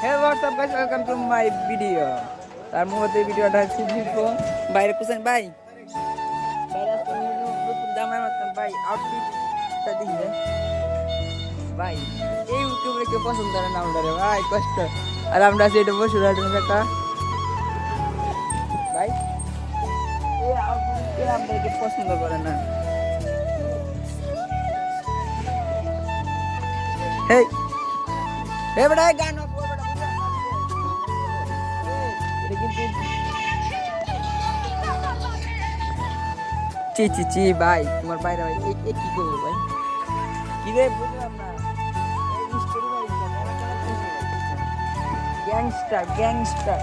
Hey, what's up guys? Welcome to my video. তার মধ্যে ভিডিওটা খুব নিকো বাইরে কোসেন ভাই বাইরে আসতে নতুন জামার মতন ভাই আউটফিটটা দিলে ভাই এই ইউটিউবে কেউ পছন্দ করে না আমরা রে ভাই কষ্ট আর আমরা আছি এটা বসে রাখুন একটা ভাই এই আউটফিটে আমাদেরকে পছন্দ করে না হেই হে বড় গান ची ची ची भाई तुम्हारे বাইরে ভাই এই কি করব ভাই কি রে বুঝলাম না এই স্টোরি ভাই গ্যাংস্টার গ্যাংস্টার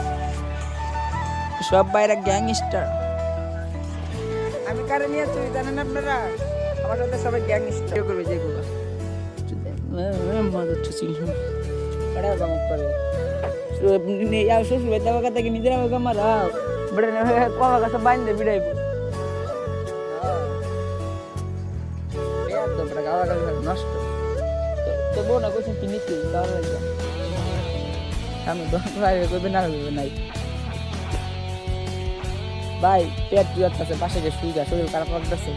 সব বাইরে গ্যাংস্টার আমি কারে নিয়ে চলি জানেন আপনারা আমার সাথে সবাই গ্যাংস্টার করবে যেগুলো মজা হচ্ছে সিংহ বড় বামক করে यार শ্বশুর ভাই দাও কথা কি নিজেরা আমাকে মারা বড় না কোয়া কাছে বাইন্দে বিড়াইবো নষ্ট তো বোন কোথায় কিনেছি তাহলে আমি বাইরে করবে না করবে নাই ভাই পেট জুয়ার কাছে পাশে গিয়ে শুই যা শরীর খারাপ লাগতেছে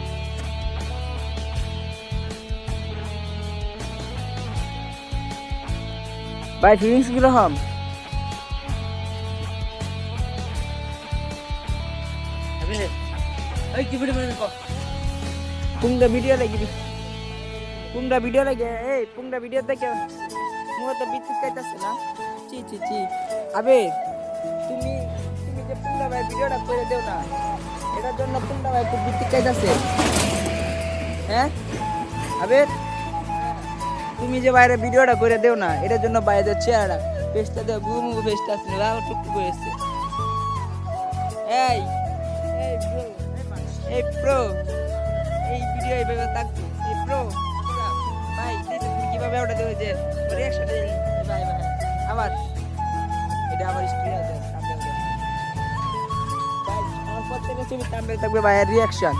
ভাই ফিলিংস কিরকম এই কি ভিডিও বানাবি পুংডা ভিডিও লাগি পুংডা ভিডিও লাগে এই পুংডা ভিডিও দেখে মুখ তো বিদ্যুৎ খাইতাছে না চি চি চি আবে তুমি তুমি যে পুংডা ভাই ভিডিওটা করে দেও না এটার জন্য পুংডা ভাই খুব বিদ্যুৎ খাইতাছে হ্যাঁ আবে তুমি যে বাইরে ভিডিওটা করে দেও না এটার জন্য বাইরে চেহারা ফেসটা দেও গুমু ফেসটা আছে লাল টুকটুক হয়েছে এই এই ব্রো এই প্রো এই ভিডিও এইভাবে থাকবে এই প্রো ভাই তুমি কিভাবে ওটা দেবে যে রিঅ্যাকশন ভাই ভাই আবার এটা আমার স্ক্রিন আছে সামনে ভাই আমার প্রত্যেকটা ছবি সামনে থাকবে ভাই রিঅ্যাকশন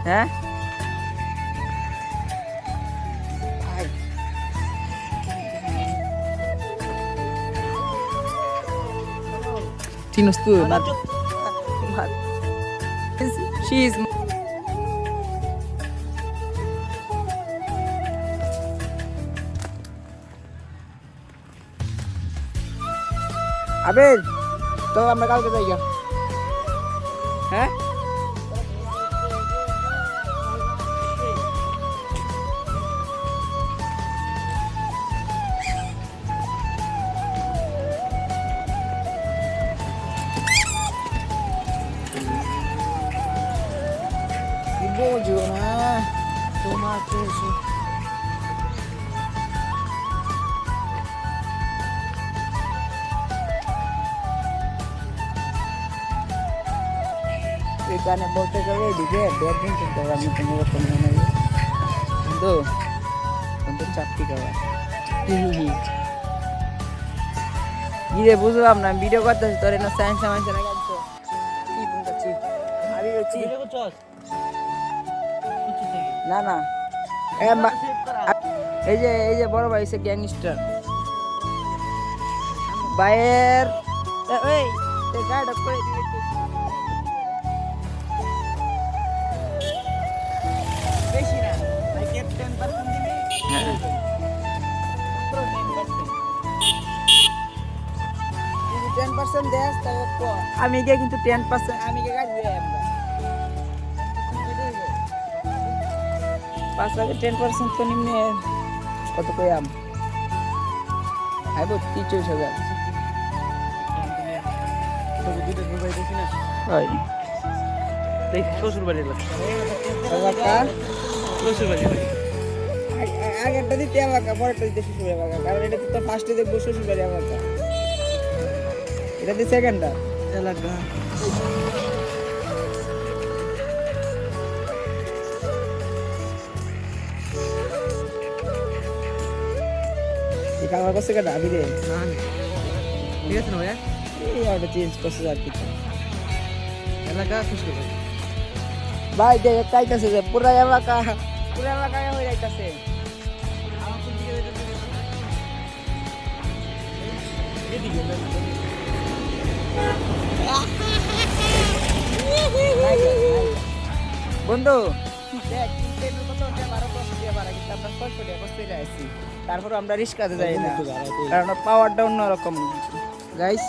হ্যাঁ ভাই চিনস তুই না she is আবে তো আমরা কালকে যাই হ্যাঁ বোঝো না তোমাকে এখানে বলতে গেলে এদিকে ব্যাডমিন্টন খেলার মতো এরকম মনে হয় কিন্তু কিন্তু চারটি খেলা কি রে বুঝলাম না ভিডিও করতেছি তোর না সায়েন্স সায়েন্স না গাইছো কি বুঝাচ্ছি আমি হচ্ছি না না এই যে বড় ভাই সে গ্যাংস্টার বাইয়ের এই গাড়ি করে দিবে বেশি না ভাই 10% দিবি হ্যাঁ মাত্র 10% দেস তবে আমি গিয়ে কিন্তু 10% আমি গিয়ে গাড়ি দিয়ে আমরা 10% তো নিম্নে কত কই আম আইবো 23,000 তো দুটো মোবাইল দেখি না হয় দেখ শ্বশুর বাড়ি এলাকা শ্বশুর বাড়ি আগেরটা দিতে এলাকা পরেরটা দিতে শ্বশুর এলাকা কারণ এটা তো ফার্স্টে দেখবো শ্বশুর বাড়ি এলাকা এটা দিয়ে সেকেন্ডটা এলাকা কালার করছে কেটা আবি রে ঠিক আছে না ভাইয়া এই আউটটা চেঞ্জ করছে আর কি এলাকা খুশি ভাই দেখ চাইতেছে যে পুরা এলাকায় হয়ে যাইতেছে বন্ধু দেখ কিন্তু কত টাকা 1200 টাকা ভাড়া কিন্তু আমরা 600 টাকা কষ্ট করে আসছি তারপর আমরা রিস্কাতে যাই না কারণ পাওয়ারটা অন্যরকম গাইস